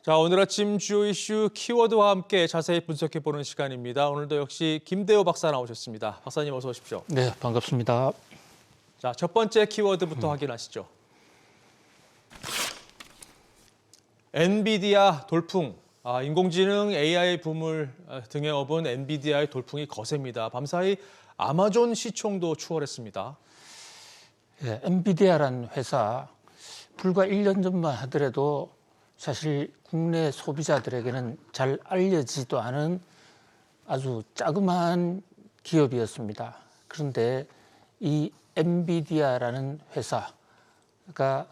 자, 오늘 아침 주요 이슈 키워드와 함께 자세히 분석해보는 시간입니다. 오늘도 역시 김대호 박사 나오셨습니다. 박사님 어서 오십시오. 네, 반갑습니다. 자, 첫 번째 키워드부터 확인하시죠. 엔비디아 돌풍. 인공지능 AI 붐을 등에 업은 엔비디아의 돌풍이 거셉니다. 밤사이 아마존 시총도 추월했습니다. 네, 엔비디아라는 회사 불과 1년 전만 하더라도 사실 국내 소비자들에게는 잘 알려지지도 않은 아주 자그마한 기업이었습니다. 그런데 이 엔비디아라는 회사가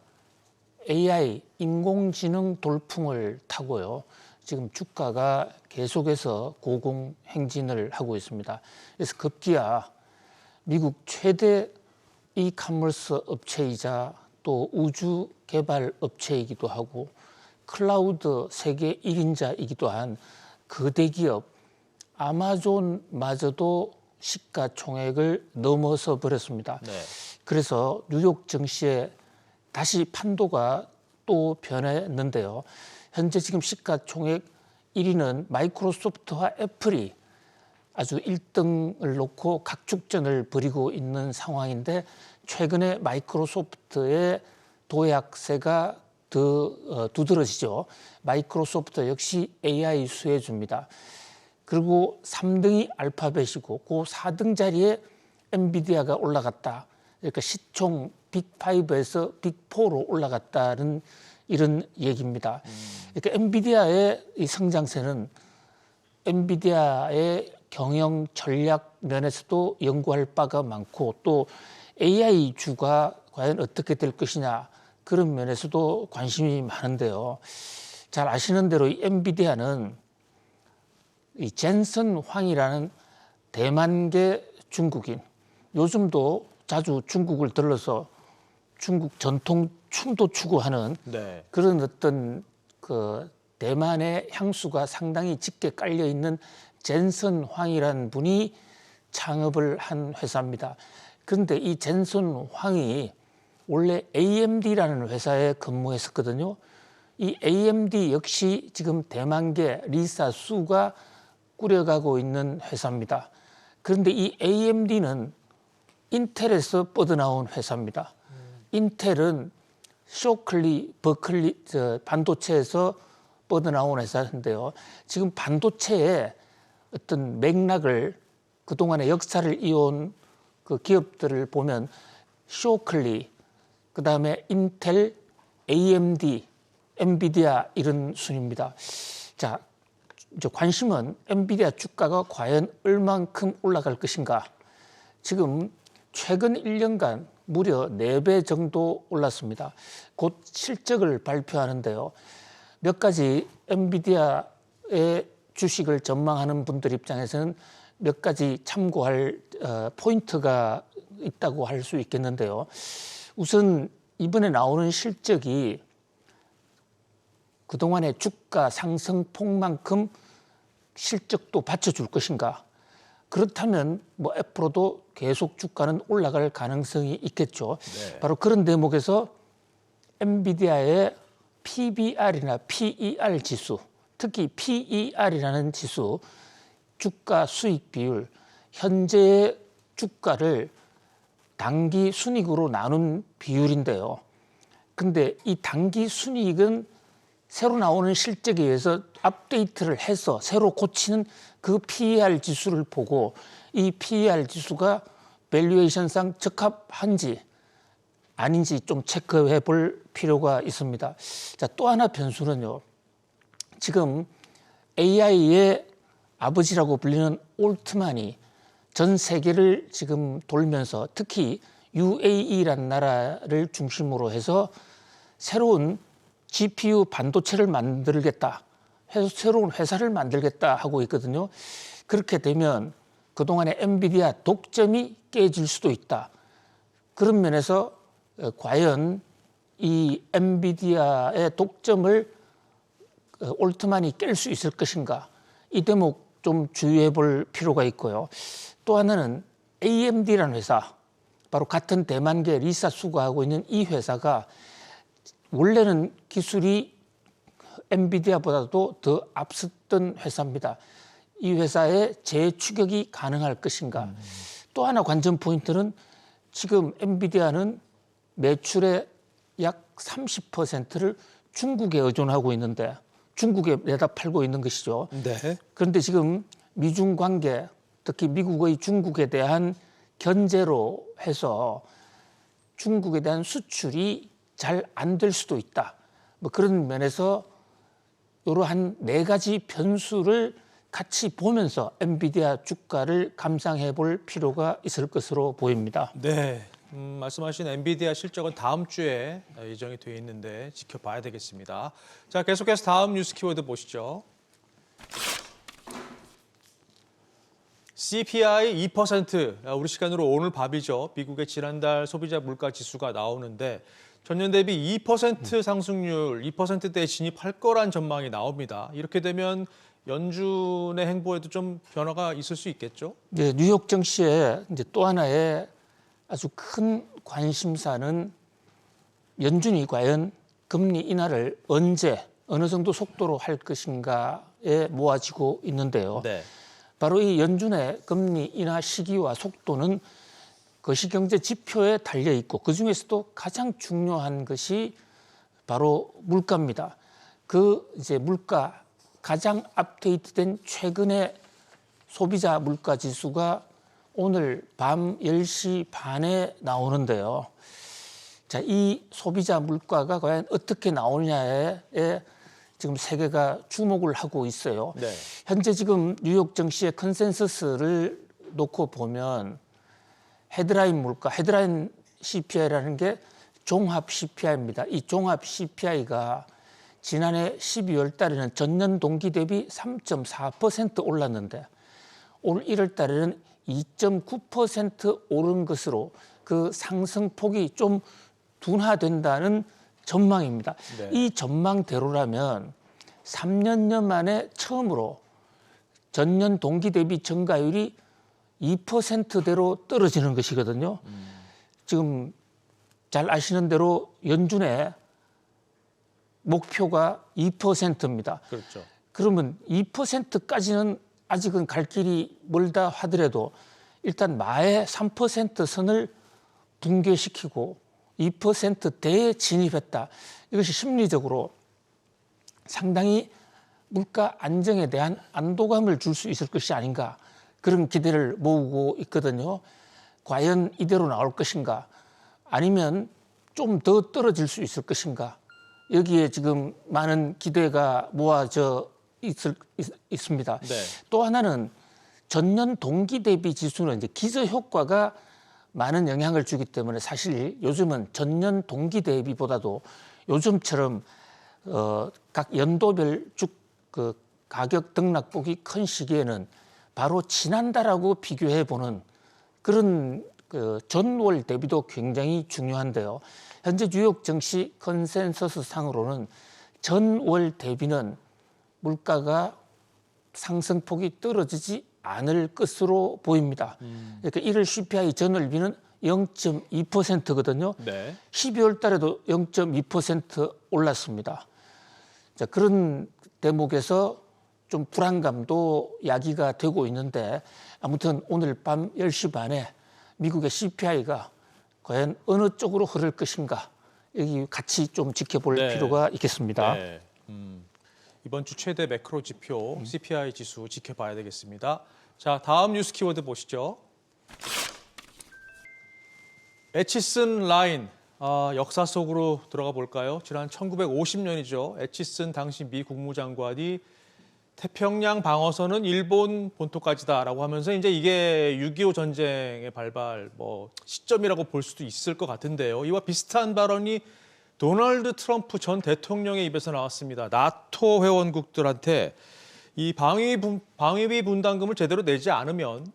AI, 인공지능 돌풍을 타고요. 지금 주가가 계속해서 고공행진을 하고 있습니다. 그래서 급기야 미국 최대 이커머스 업체이자 또 우주 개발 업체이기도 하고 클라우드 세계 1인자이기도 한 거대 기업 아마존마저도 시가총액을 넘어서 버렸습니다. 네. 그래서 뉴욕 증시에 다시 판도가 또 변했는데요. 현재 지금 시가총액 1위는 마이크로소프트와 애플이 아주 1등을 놓고 각축전을 벌이고 있는 상황인데 최근에 마이크로소프트의 도약세가 더 두드러지죠. 마이크로소프트 역시 AI 수혜주입니다. 그리고 3등이 알파벳이고 그 4등 자리에 엔비디아가 올라갔다. 그러니까 시총 빅5에서 빅4로 올라갔다는 이런 얘기입니다. 그러니까 엔비디아의 이 성장세는 엔비디아의 경영 전략 면에서도 연구할 바가 많고 또 AI주가 과연 어떻게 될 것이냐 그런 면에서도 관심이 많은데요. 잘 아시는 대로 이 엔비디아는 이 젠슨 황이라는 대만계 중국인, 요즘도 자주 중국을 들러서 중국 전통 춤도 추고 하는 네. 그런 어떤 그 대만의 향수가 상당히 짙게 깔려 있는 젠슨 황이라는 분이 창업을 한 회사입니다. 그런데 이 젠슨 황이 원래 AMD라는 회사에 근무했었거든요. 이 AMD 역시 지금 대만계 리사 수가 꾸려가고 있는 회사입니다. 그런데 이 AMD는 인텔에서 뻗어나온 회사입니다. 인텔은 쇼클리, 버클리 반도체에서 뻗어나온 회사인데요. 지금 반도체의 어떤 맥락을 그동안의 역사를 이어온 그 기업들을 보면 쇼클리, 그 다음에 인텔, AMD, 엔비디아 이런 순입니다. 자, 이제 관심은 엔비디아 주가가 과연 얼만큼 올라갈 것인가. 지금 최근 1년간 무려 4배 정도 올랐습니다. 곧 실적을 발표하는데요. 몇 가지 엔비디아의 주식을 전망하는 분들 입장에서는 몇 가지 참고할 포인트가 있다고 할 수 있겠는데요. 우선 이번에 나오는 실적이 그동안의 주가 상승폭만큼 실적도 받쳐줄 것인가? 그렇다면 뭐 앞으로도 계속 주가는 올라갈 가능성이 있겠죠. 네. 바로 그런 대목에서 엔비디아의 PBR이나 PER 지수, 특히 PER이라는 지수, 주가 수익 비율, 현재의 주가를 단기 순이익으로 나눈 비율인데요. 근데 이 단기 순이익은 새로 나오는 실적에 의해서 업데이트를 해서 새로 고치는 그 PER 지수를 보고 이 PER 지수가 밸류에이션상 적합한지 아닌지 좀 체크해 볼 필요가 있습니다. 자, 또 하나 변수는요. 지금 AI의 아버지라고 불리는 올트만이 전 세계를 지금 돌면서 특히 UAE라는 나라를 중심으로 해서 새로운 GPU 반도체를 만들겠다, 새로운 회사를 만들겠다 하고 있거든요. 그렇게 되면 그동안의 엔비디아 독점이 깨질 수도 있다. 그런 면에서 과연 이 엔비디아의 독점을 올트만이 깰 수 있을 것인가, 이 대목 좀 주의해 볼 필요가 있고요. 또 하나는 AMD라는 회사, 바로 같은 대만계 리사 수가 하고 있는 이 회사가 원래는 기술이 엔비디아보다도 더 앞섰던 회사입니다. 이 회사의 재추격이 가능할 것인가. 또 하나 관전 포인트는 지금 엔비디아는 매출의 약 30%를 중국에 의존하고 있는데 중국에 내다 팔고 있는 것이죠. 네. 그런데 지금 미중 관계, 특히 미국의 중국에 대한 견제로 해서 중국에 대한 수출이 잘 안 될 수도 있다. 뭐 그런 면에서 이러한 네 가지 변수를 같이 보면서 엔비디아 주가를 감상해 볼 필요가 있을 것으로 보입니다. 네. 말씀하신 엔비디아 실적은 다음 주에 예정이 되어 있는데 지켜봐야 되겠습니다. 자, 계속해서 다음 뉴스 키워드 보시죠. CPI 2%, 우리 시간으로 오늘 밤이죠. 미국의 지난달 소비자 물가 지수가 나오는데 전년 대비 2% 상승률, 2%대에 진입할 거란 전망이 나옵니다. 이렇게 되면 연준의 행보에도 좀 변화가 있을 수 있겠죠? 네, 뉴욕 증시의 이제 또 하나의 아주 큰 관심사는 연준이 과연 금리 인하를 언제 어느 정도 속도로 할 것인가에 모아지고 있는데요. 네. 바로 이 연준의 금리 인하 시기와 속도는 거시경제 지표에 달려 있고 그 중에서도 가장 중요한 것이 바로 물가입니다. 그 이제 물가 가장 업데이트된 최근의 소비자 물가 지수가 오늘 밤 10시 반에 나오는데요. 자, 이 소비자 물가가 과연 어떻게 나오냐에 지금 세계가 주목을 하고 있어요. 네. 현재 지금 뉴욕 증시의 컨센서스를 놓고 보면 헤드라인 물가, 헤드라인 CPI라는 게 종합 CPI입니다. 이 종합 CPI가 지난해 12월 달에는 전년 동기 대비 3.4% 올랐는데 올 1월 달에는 2.9% 오른 것으로 그 상승폭이 좀 둔화된다는 전망입니다. 네. 이 전망대로라면 3년여 만에 처음으로 전년 동기 대비 증가율이 2%대로 떨어지는 것이거든요. 지금 잘 아시는 대로 연준의 목표가 2%입니다. 그렇죠. 그러면 2%까지는 아직은 갈 길이 멀다 하더라도 일단 마의 3% 선을 붕괴시키고 2%대에 진입했다. 이것이 심리적으로 상당히 물가 안정에 대한 안도감을 줄 수 있을 것이 아닌가 그런 기대를 모으고 있거든요. 과연 이대로 나올 것인가 아니면 좀 더 떨어질 수 있을 것인가 여기에 지금 많은 기대가 모아져 있습니다. 네. 또 하나는 전년 동기 대비 지수는 이제 기저 효과가 많은 영향을 주기 때문에 사실 요즘은 전년 동기 대비보다도 요즘처럼 각 연도별 그 가격 등락폭이 큰 시기에는 바로 지난달하고 비교해 보는 그런 그 전월 대비도 굉장히 중요한데요. 현재 뉴욕 증시 컨센서스 상으로는 전월 대비는 물가가 상승폭이 떨어지지 않을 것으로 보입니다. 그러니까 1월 CPI 전월비는 0.2%거든요. 네. 12월 달에도 0.2% 올랐습니다. 자, 그런 대목에서 좀 불안감도 야기가 되고 있는데 아무튼 오늘 밤 10시 반에 미국의 CPI가 과연 어느 쪽으로 흐를 것인가 여기 같이 좀 지켜볼 네. 필요가 있겠습니다. 네. 이번 주 최대 매크로 지표 CPI 지수 지켜봐야 되겠습니다. 자, 다음 뉴스 키워드 보시죠. 에치슨 라인, 역사 속으로 들어가 볼까요? 지난 1950년이죠. 에치슨 당시 미 국무장관이 태평양 방어선은 일본 본토까지다라고 하면서 이제 이게 6.25 전쟁의 발발 시점이라고 볼 수도 있을 것 같은데요. 이와 비슷한 발언이 도널드 트럼프 전 대통령의 입에서 나왔습니다. 나토 회원국들한테 이 방위비 분담금을 제대로 내지 않으면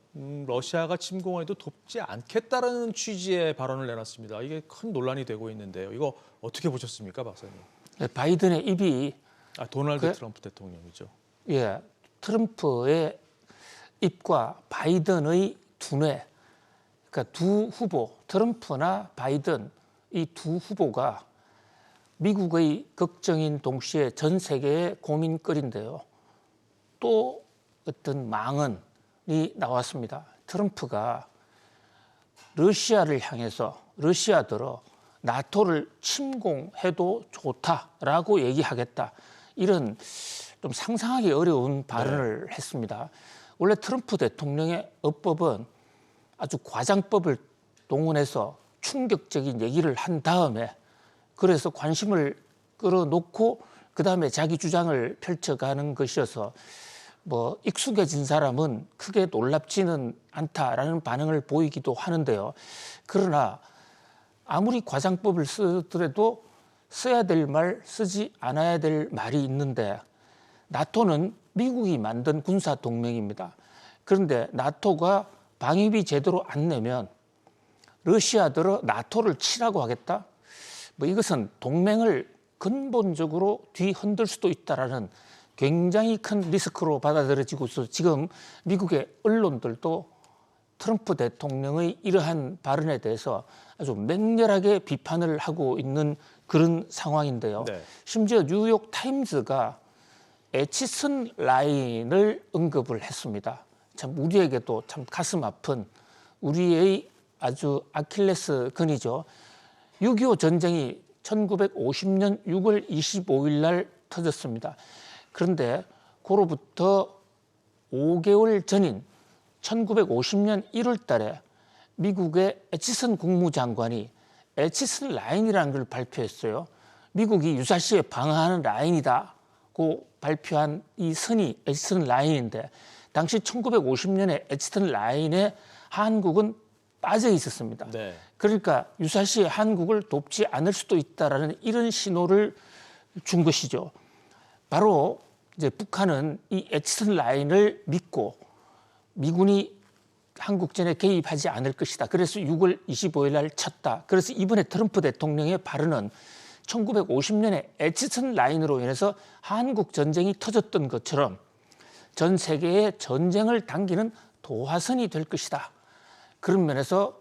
러시아가 침공해도 돕지 않겠다라는 취지의 발언을 내놨습니다. 이게 큰 논란이 되고 있는데요. 이거 어떻게 보셨습니까, 박사님? 바이든의 입이 도널드 트럼프 대통령이죠. 예, 트럼프의 입과 바이든의 두뇌, 그러니까 두 후보, 트럼프나 바이든 이 두 후보가 미국의 걱정인 동시에 전 세계의 고민거리인데요. 또 어떤 망언이 나왔습니다. 트럼프가 러시아를 향해서 러시아들어 나토를 침공해도 좋다라고 얘기하겠다. 이런 좀 상상하기 어려운 발언을 했습니다. 원래 트럼프 대통령의 어법은 아주 과장법을 동원해서 충격적인 얘기를 한 다음에 그래서 관심을 끌어놓고 그다음에 자기 주장을 펼쳐가는 것이어서 뭐 익숙해진 사람은 크게 놀랍지는 않다라는 반응을 보이기도 하는데요. 그러나 아무리 과장법을 쓰더라도 써야 될 말, 쓰지 않아야 될 말이 있는데 나토는 미국이 만든 군사 동맹입니다. 그런데 나토가 방위비 제대로 안 내면 러시아들어 나토를 치라고 하겠다? 뭐 이것은 동맹을 근본적으로 뒤흔들 수도 있다라는 굉장히 큰 리스크로 받아들여지고 있어서 지금 미국의 언론들도 트럼프 대통령의 이러한 발언에 대해서 아주 맹렬하게 비판을 하고 있는 그런 상황인데요. 네. 심지어 뉴욕 타임즈가 에치슨 라인을 언급을 했습니다. 참 우리에게도 참 가슴 아픈 우리의 아주 아킬레스 건이죠. 6.25 전쟁이 1950년 6월 25일 날 터졌습니다. 그런데 그로부터 5개월 전인 1950년 1월 달에 미국의 에치슨 국무장관이 에치슨 라인이라는 걸 발표했어요. 미국이 유사시에 방어하는 라인이다고 발표한 이 선이 에치슨 라인인데 당시 1950년에 에치슨 라인에 한국은 빠져 있었습니다. 네. 그러니까 유사시에 한국을 돕지 않을 수도 있다라는 이런 신호를 준 것이죠. 바로 이제 북한은 이 에치슨 라인을 믿고 미군이 한국전에 개입하지 않을 것이다. 그래서 6월 25일 날 쳤다. 그래서 이번에 트럼프 대통령의 발언은 1950년에 에치슨 라인으로 인해서 한국 전쟁이 터졌던 것처럼 전 세계에 전쟁을 당기는 도화선이 될 것이다. 그런 면에서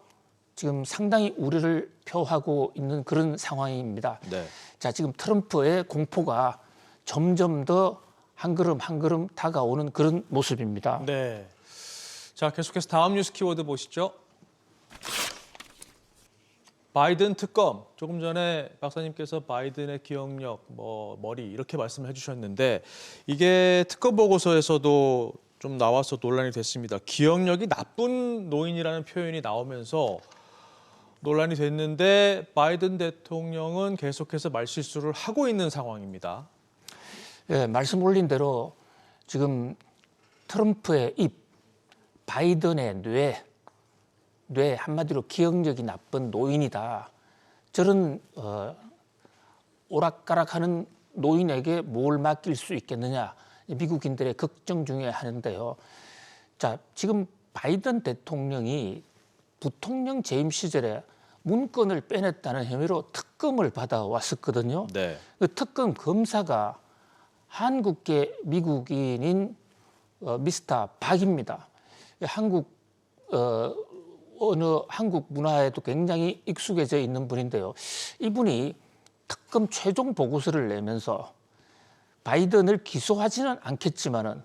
지금 상당히 우려를 표하고 있는 그런 상황입니다. 네. 자, 지금 트럼프의 공포가 점점 더 한 걸음 한 걸음 다가오는 그런 모습입니다. 네. 자, 계속해서 다음 뉴스 키워드 보시죠. 바이든 특검. 조금 전에 박사님께서 바이든의 기억력, 머리 이렇게 말씀을 해주셨는데 이게 특검 보고서에서도 좀 나와서 논란이 됐습니다. 기억력이 나쁜 노인이라는 표현이 나오면서 논란이 됐는데 바이든 대통령은 계속해서 말실수를 하고 있는 상황입니다. 예, 말씀 올린 대로 지금 트럼프의 입, 바이든의 뇌 한마디로 기억력이 나쁜 노인이다. 저런 오락가락하는 노인에게 뭘 맡길 수 있겠느냐. 미국인들의 걱정 중에 하는데요. 자, 지금 바이든 대통령이 부통령 재임 시절에 문건을 빼냈다는 혐의로 특검을 받아왔었거든요. 네. 그 특검 검사가 한국계 미국인인 미스터 박입니다. 한국 한국 문화에도 굉장히 익숙해져 있는 분인데요. 이분이 특검 최종 보고서를 내면서 바이든을 기소하지는 않겠지만은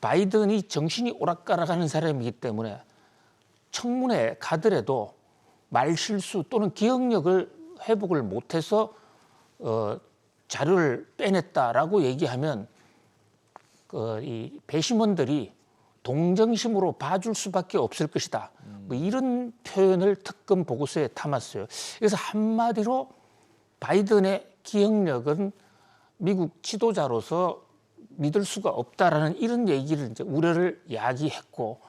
바이든이 정신이 오락가락하는 사람이기 때문에 청문회 가더라도 말실수 또는 기억력을 회복을 못해서 자료를 빼냈다라고 얘기하면 이 배심원들이 동정심으로 봐줄 수밖에 없을 것이다. 뭐 이런 표현을 특검 보고서에 담았어요. 그래서 한마디로 바이든의 기억력은 미국 지도자로서 믿을 수가 없다라는 이런 얘기를 이제 우려를 야기했고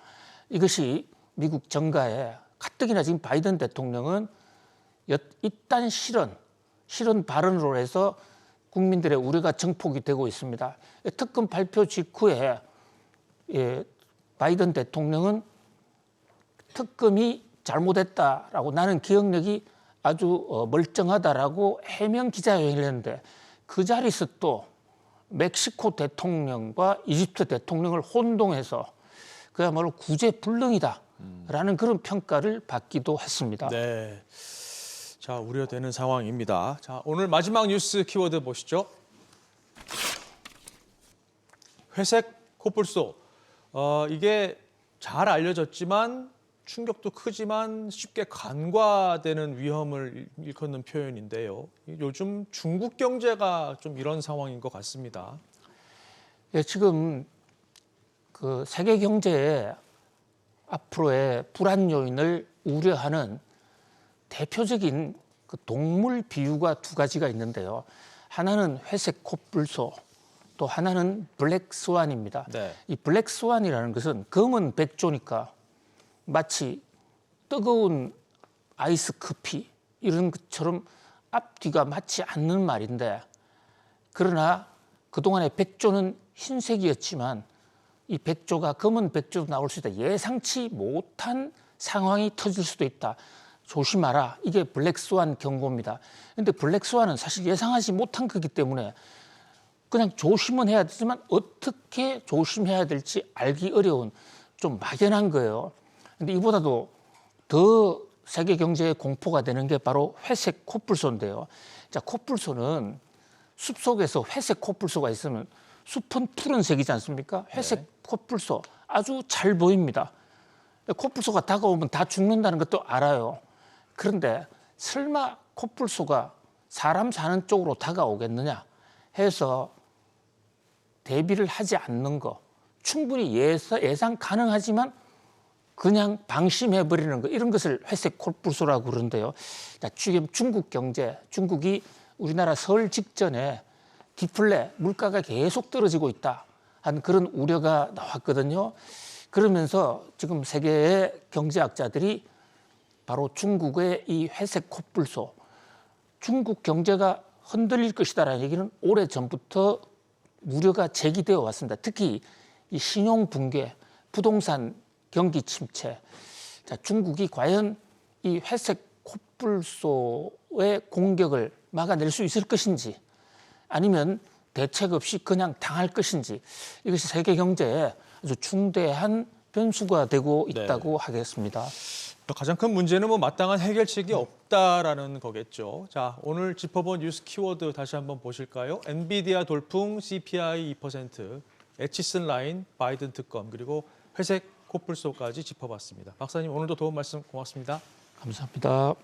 이것이 미국 정가에 가뜩이나 지금 바이든 대통령은 이딴 실언 발언으로 해서 국민들의 우려가 증폭이 되고 있습니다. 특검 발표 직후에 바이든 대통령은 특검이 잘못했다라고 나는 기억력이 아주 멀쩡하다라고 해명 기자회견을 했는데 그 자리에서 또 멕시코 대통령과 이집트 대통령을 혼동해서 그야말로 구제불능이다라는 그런 평가를 받기도 했습니다. 네. 자, 우려되는 상황입니다. 자, 오늘 마지막 뉴스 키워드 보시죠. 회색 코뿔소. 이게 잘 알려졌지만 충격도 크지만 쉽게 간과되는 위험을 일컫는 표현인데요. 요즘 중국 경제가 좀 이런 상황인 것 같습니다. 예, 지금 그 세계 경제의 앞으로의 불안 요인을 우려하는 대표적인 그 동물 비유가 두 가지가 있는데요. 하나는 회색 코뿔소, 또 하나는 블랙스완입니다. 네. 이 블랙스완이라는 것은 검은 백조니까 마치 뜨거운 아이스 커피 이런 것처럼 앞뒤가 맞지 않는 말인데, 그러나 그동안의 백조는 흰색이었지만 이 백조가 검은 백조도 나올 수 있다. 예상치 못한 상황이 터질 수도 있다. 조심하라. 이게 블랙스완 경고입니다. 그런데 블랙스완은 사실 예상하지 못한 거기 때문에 그냥 조심은 해야 되지만 어떻게 조심해야 될지 알기 어려운 좀 막연한 거예요. 근데 이보다도 더 세계 경제에 공포가 되는 게 바로 회색 코뿔소인데요. 자, 코뿔소는 숲속에서 회색 코뿔소가 있으면 숲은 푸른색이지 않습니까? 회색 네. 코뿔소 아주 잘 보입니다. 코뿔소가 다가오면 다 죽는다는 것도 알아요. 그런데 설마 코뿔소가 사람 사는 쪽으로 다가오겠느냐 해서 대비를 하지 않는 거, 충분히 예상 가능하지만 그냥 방심해버리는 거, 이런 것을 회색 코뿔소라고 그러는데요. 자, 지금 중국 경제, 중국이 우리나라 설 직전에 디플레, 물가가 계속 떨어지고 있다 한 그런 우려가 나왔거든요. 그러면서 지금 세계의 경제학자들이 바로 중국의 이 회색 코뿔소, 중국 경제가 흔들릴 것이다라는 얘기는 오래전부터 우려가 제기되어 왔습니다. 특히 이 신용 붕괴, 부동산 경기 침체. 자, 중국이 과연 이 회색 코뿔소의 공격을 막아낼 수 있을 것인지, 아니면 대책 없이 그냥 당할 것인지, 이것이 세계 경제에 아주 중대한 변수가 되고 있다고 하겠습니다. 가장 큰 문제는 뭐 마땅한 해결책이 없다라는 거겠죠. 자, 오늘 짚어본 뉴스 키워드 다시 한번 보실까요? 엔비디아 돌풍, CPI 2%, 에치슨 라인, 바이든 특검, 그리고 회색 코뿔소까지 짚어봤습니다. 박사님, 오늘도 도움 말씀 고맙습니다. 감사합니다.